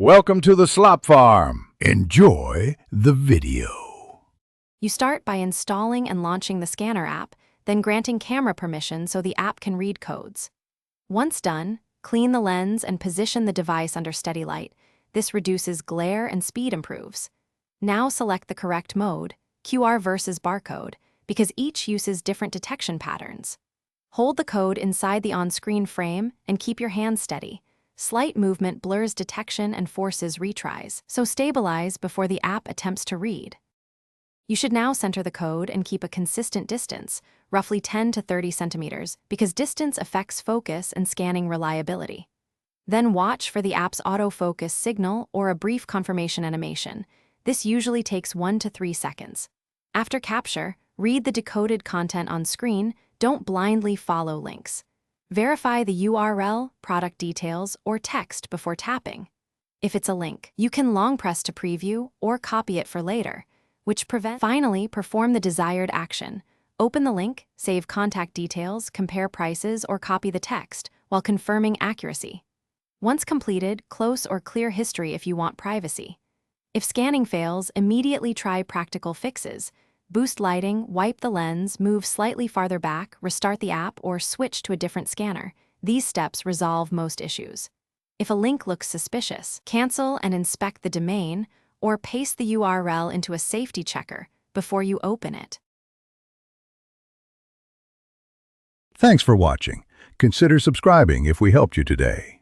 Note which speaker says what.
Speaker 1: Welcome to the Slop Farm. Enjoy the video.
Speaker 2: You start by installing and launching the scanner app, then granting camera permission so the app can read codes. Once done, clean the lens and position the device under steady light. This reduces glare and speed improves. Now select the correct mode, QR versus barcode, because each uses different detection patterns. Hold the code inside the on-screen frame and keep your hand steady. Slight movement blurs detection and forces retries, so stabilize before the app attempts to read. You should now center the code and keep a consistent distance, roughly 10 to 30 centimeters, because distance affects focus and scanning reliability. Then watch for the app's autofocus signal or a brief confirmation animation. This usually takes 1 to 3 seconds. After capture, read the decoded content on screen. Don't blindly follow links. Verify the URL, product details, or text before tapping. If it's a link, you can long press to preview or copy it for later, which prevents. Finally, perform the desired action. Open the link, save contact details, compare prices, or copy the text while confirming accuracy. Once completed, close or clear history if you want privacy. If scanning fails, immediately try practical fixes. Boost lighting, wipe the lens, move slightly farther back, restart the app, or switch to a different scanner. These steps resolve most issues. If a link looks suspicious, cancel and inspect the domain, or paste the URL into a safety checker before you open it.
Speaker 1: Thanks for watching. Consider subscribing if we helped you today.